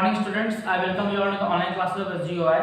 morning students, I welcome you all to the online classes of SGOI.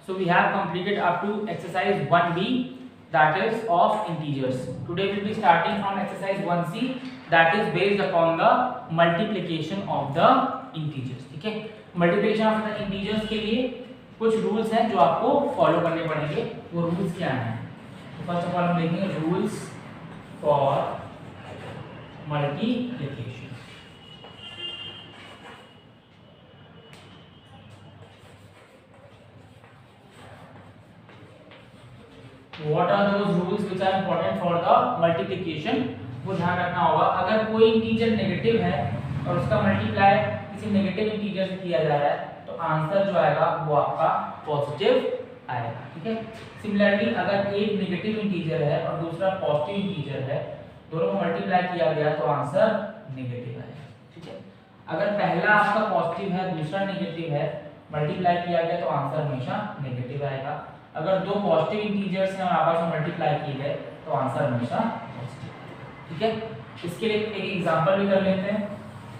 So we have completed up to exercise 1B, that is of integers. Today we will be starting from exercise 1C, that is based upon the multiplication of the integers. ठीक है, multiplication of the integers के लिए कुछ rules हैं जो आपको follow करने पड़ेंगे. वो रूल्स क्या हैं? फर्स्ट ऑफ ऑल हम देखेंगे rules for multiplication. What are those rules which are important for the multiplication? वो ध्यान रखना होगा. अगर कोई इंटीजर नेगेटिव है और उसका मल्टीप्लाई किसी नेगेटिव इंटीजर से किया जा रहा है तो आंसर जो आएगा वो आपका पॉजिटिव आएगा. ठीक है. सिमिलरली अगर एक नेगेटिव इंटीजर है और दूसरा पॉजिटिव इंटीजर है, दोनों को मल्टीप्लाई किया गया तो आंसर नेगेटिव आएगा. ठीक है. अगर पहला आपका पॉजिटिव है दूसरा नेगेटिव है, मल्टीप्लाई किया गया तो आंसर हमेशा नेगेटिव आएगा. अगर दो पॉजिटिव इंटीजर्स हैं और आपस में मल्टीप्लाई किए गए तो आंसर हमेशा पॉजिटिव. ठीक है. इसके लिए एक एग्जांपल भी कर लेते हैं.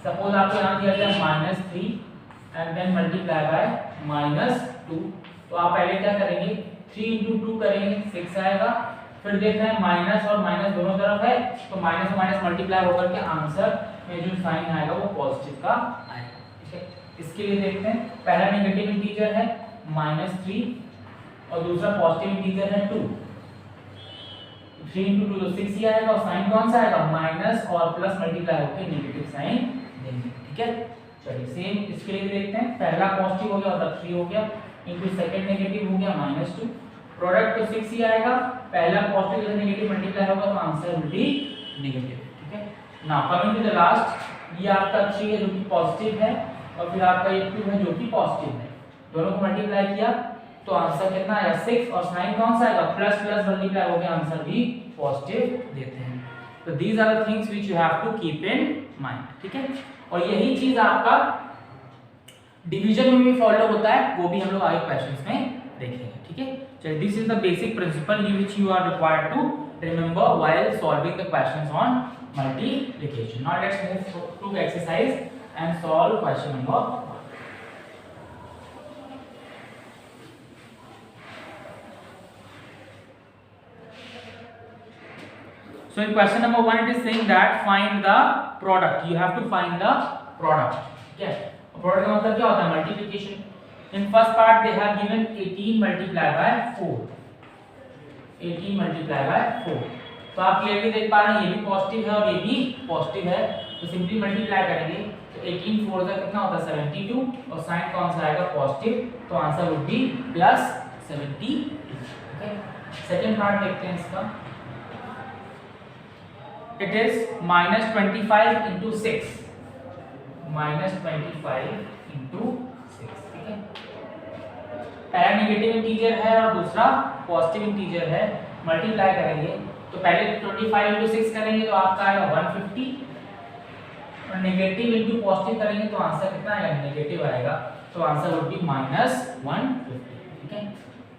सपोज आपको यहाँ दिया गया -3 एंड देन मल्टीप्लाई बाय -2. तो आप पहले क्या करेंगे, 3 × 2 करेंगे 6 आएगा. फिर देखते हैं माइनस और माइनस दोनों तरफ है तो माइनस और माइनस मल्टीप्लाई होकर के आंसर में जो साइन आएगा वो पॉजिटिव का आएगा. ठीक है. इसके लिए देखते हैं, पहला नेगेटिव इंटीजर है -3 और दूसरा पॉजिटिव इंटीजर है 2. 3 × 2 तो 6 ही आएगा और साइन कौन सा आएगा, माइनस और प्लस मल्टीप्लाई होकर नेगेटिव साइन देंगे. ठीक है. चलिए सेम इसके लिए देखते हैं. पहला पॉजिटिव हो गया और 3 हो गया इनटू सेकंड नेगेटिव हो गया -2. प्रोडक्ट तो 6 ही आएगा. पहला पॉजिटिव से नेगेटिव मल्टीप्लाई होगा तो आंसर विल बी नेगेटिव. ठीक है. Now coming to the last, ये आपका 3 है जो कि पॉजिटिव है और फिर आपका ये 2 है जो कि पॉजिटिव है. दोनों को मल्टीप्लाई किया तो आंसर कितना आएगा 6 और साइन कौन सा आएगा, प्लस प्लस मल्टीप्लाई हो गया आंसर भी पॉजिटिव देते हैं. तो these are the things which you have to keep in mind. ठीक है. और यही चीज आपका डिवीजन में भी फॉलो होता है, वो भी हम लोग आगे क्वेश्चंस में देखेंगे. ठीक है. चलिए this is the basic principle which you are required to remember while solving the questions on multiplication. Now let's move to exercise and solve question number. So in question number 1 it is saying that find the product. You have to find the product. Okay. Product का मतलब क्या होता है, multiplication. In first part they have given 18 multiplied by 4. 18 multiplied by 4. तो आप clearly देख पा रहे हैं ये भी पॉजिटिव है और ये भी पॉजिटिव है. तो सिंपली मल्टीप्लाई करेंगे तो 18 4 का कितना होता है 72 और साइन कौन सा आएगा पॉजिटिव, तो answer would be +72. Okay. Second part देखते हैं इसका. It is -25 into 6. -25 into 6. ठीक है. पहला नेगेटिव इंटीजर है और दूसरा पॉजिटिव इंटीजर है. मल्टीप्लाई करेंगे तो पहले 25 into 6 करेंगे तो आपका आएगा 150 और नेगेटिव इंटू पॉजिटिव करेंगे तो आंसर कितना आएगा, नेगेटिव आएगा. तो आंसर वुड बी -150. ठीक है.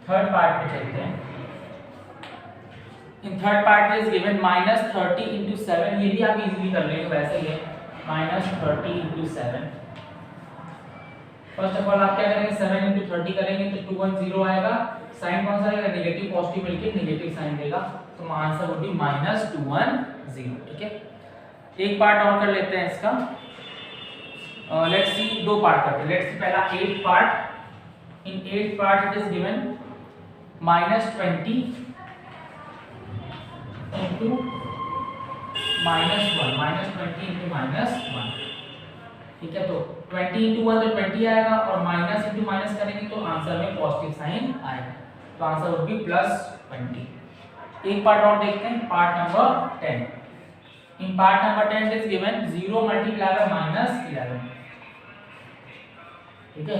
थर्ड पार्ट पे चलते हैं. In third part is given -30 into 7. ये भी आप इजीली कर लेंगे, वैसे ही है -30 into 7. फर्स्ट ऑफ ऑल आप क्या करेंगे 7 into 30 करेंगे तो 210 आएगा. साइन कौन सा आएगा, नेगेटिव पॉजिटिव मिलके नेगेटिव साइन देगा तो आंसर वुड बी -210. ठीक है. एक पार्ट और कर लेते हैं इसका. लेट्स सी, दो पार्ट करते हैं. लेट्स सी पहला 8th part. In 8th part it is given -20 into -1. -20 into -1. ठीक है. तो 20 into 1 तो 20 आएगा और माइनस इंटू माइनस करेंगे तो आंसर में पॉजिटिव साइन आएगा. तो आंसर वुड बी +20. एक पार्ट और देखते हैं, part number 10. In part number 10 is given 0 multiply by -11. ठीक है.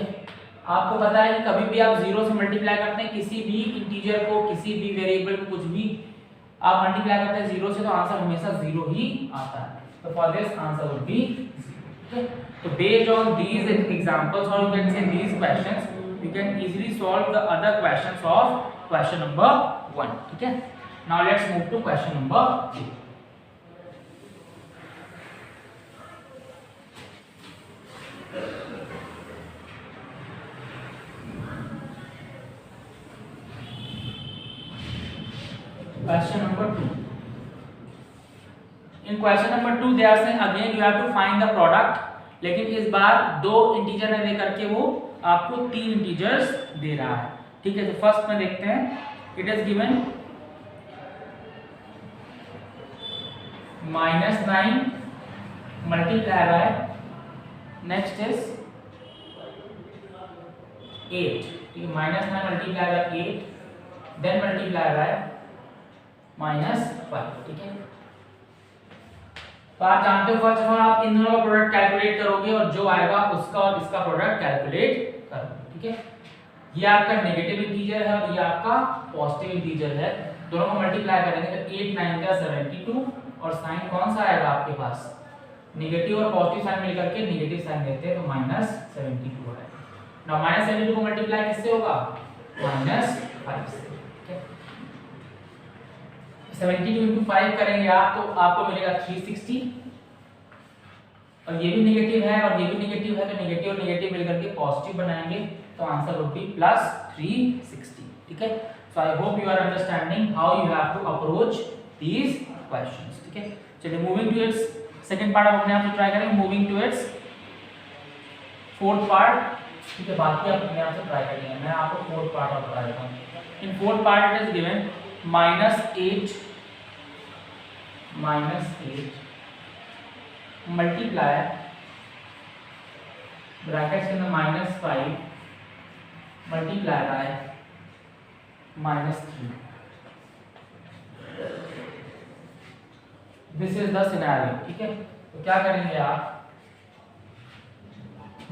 आपको पता है कि कभी भी आप 0 से मल्टीप्लाई करते हैं किसी भी इंटीजर को, किसी भी वेरिएबल को, कुछ भी आप मल्टीप्लाई करते हैं 0 से तो आंसर हमेशा 0 ही आता है. तो for this answer would be 0. तो based on these examples or you can say these questions you can easily solve the other questions of question number 1. ठीक है. Now let's move to question number 2. Question number 2. In question number 2 they are saying again you have to find the product, लेकिन इस बार दो integer ने दे करके वो आपको तीन इंटीजर्स दे रहा है। ठीक है, तो फर्स्ट में देखते हैं, it is given -9 multiply by, next is 8। ठीक है, -9 multiply by 8 then multiply by -5। ठीक है, तो आप जानते हो फर्स्ट ऑफ ऑल आप इन दोनों का प्रोडक्ट कैलकुलेट करोगे और जो आएगा उसका और इसका प्रोडक्ट कैलकुलेट करोगे। ठीक है, ये आपका नेगेटिव इंटीजर है और ये आपका पॉजिटिव इंटीजर है, दोनों को मल्टीप्लाई करेंगे तो 8 9 का 72 और साइन कौन सा आएगा आपके पास, नेगेटिव और पॉजिटिव साइन मिलकर के नेगेटिव साइन देते हैं तो -72 आएगा। नाउ -72 को मल्टीप्लाई किससे होगा, -5 से। 72 into 5 करेंगे आप तो आपको मिलेगा 360 और ये भी नेगेटिव है और ये भी नेगेटिव है, तो नेगेटिव और नेगेटिव मिलकर के पॉजिटिव बनाएंगे तो आंसर वुड बी +360। ठीक है, so I hope you are understanding how you have to approach these questions. ठीक है, चलिए moving to its second part अपने आप से ट्राई करेंगे, moving to its fourth part. ठीक है, बाकी आप अपने आप से ट्राई करेंगे, मैं आपको फोर्थ पार्ट और बता देता हूं। In fourth part it is given -8 multiply brackets के अंदर -5 multiply by -3। This is the scenario. ठीक है, तो क्या करेंगे आप,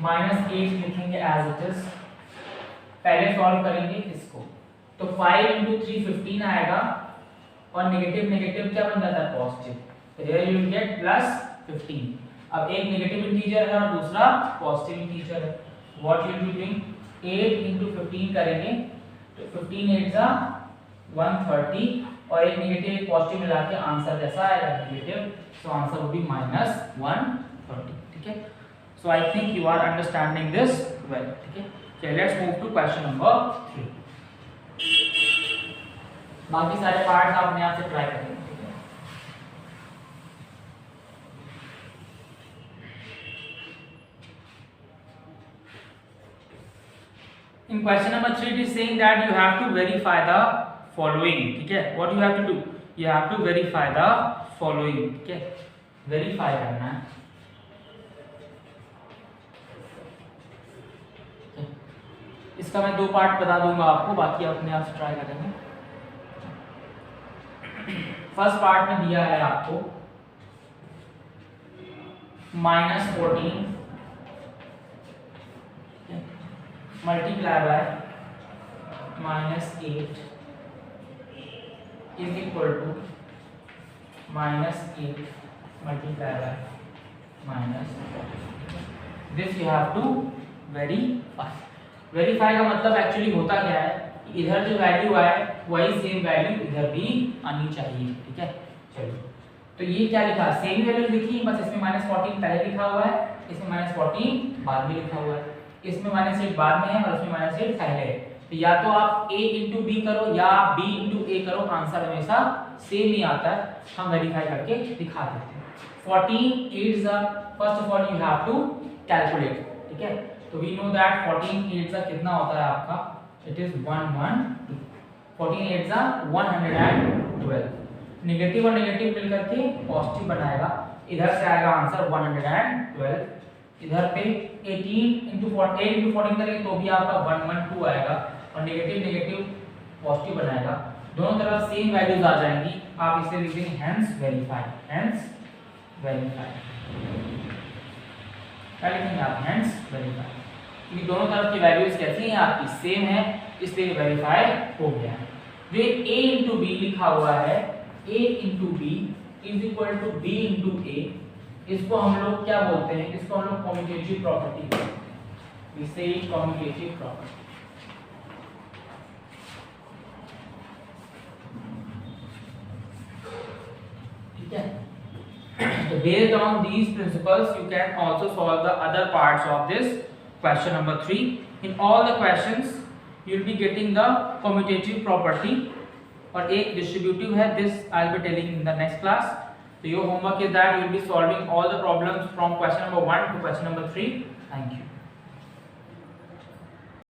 -8 लिखेंगे एज इट इज, पहले सॉल्व करेंगे इसको तो 5 × 3 15 आएगा और नेगेटिव नेगेटिव क्या बन जाता है, पॉजिटिव, तो हियर यू विल गेट +15। अब एक नेगेटिव इंटीजर है और दूसरा पॉजिटिव इंटीजर है, what you will be doing, 8 × 15 करेंगे तो 15 8 जा 130 और एक नेगेटिव एक पॉजिटिव मिला के आंसर कैसा आएगा, negative, so answer will be -130। ठीक है, so I think you are understanding this well. ठीक है, चलिए let's move to question number 3। बाकी सारे पार्ट्स आप अपने आप से ट्राई करेंगे। In question number 3 it is saying that you have to verify the following। ठीक है, what you have to do, you have to verify the following। ठीक है, verify करना है। इसका मैं दो पार्ट बता दूंगा आपको, बाकी आप अपने आप से ट्राई करेंगे। फर्स्ट पार्ट में दिया है आपको -14 multiply by -8 is equal to -8 multiply by -4। This you have to verify. Verify का मतलब एक्चुअली होता क्या है, इधर जो वैल्यू आए वही सेम वैल्यू इधर भी आनी चाहिए। ठीक है, चलिए तो ये क्या लिखा, सेम वैल्यू लिखी, बस इसमें -14 पहले लिखा हुआ है, इसमें -14 बाद में लिखा हुआ है, इसमें -8 बाद में है और इसमें -8 पहले है। तो या तो आप a × b करो या b × a करो, आंसर हमेशा सेम ही आता है, हम वेरीफाई करके दिखा देते हैं। 14 8 first of all you have to calculate. ठीक है, तो वी नो दैट 14 8 कितना होता है आपका, इट इज 112। 14 8 112, नेगेटिव और नेगेटिव मिलकर के पॉजिटिव बनाएगा, इधर से आएगा आंसर 112। इधर पे 18 × 14 करेंगे तो भी आपका 112 आएगा और नेगेटिव नेगेटिव पॉजिटिव बनाएगा, दोनों तरफ सेम वैल्यूज आ जाएंगी। आप इसे लिख देंगे हेंस वेरीफाई, हेंस वेरीफाई, क्या लिखेंगे आप, हेंस वेरीफाई, क्योंकि दोनों तरफ की वैल्यूज कैसी हैं आपकी, सेम है, इसलिए वेरीफाई हो गया है। जो a × b लिखा हुआ है, a × b is equal to b × a, इसको हम लोग क्या बोलते हैं, इसको हम लोग कम्यूटेटिव प्रॉपर्टी बोलते हैं, इसे कम्यूटेटिव प्रॉपर्टी। ठीक है, so based on these principles you can also solve the other parts of this question number 3. In all the questions you will be getting the commutative property और एक distributive है, this I will be telling in the next class. So your homework is that you will be solving all the problems from question number 1 to question number 3. Thank you.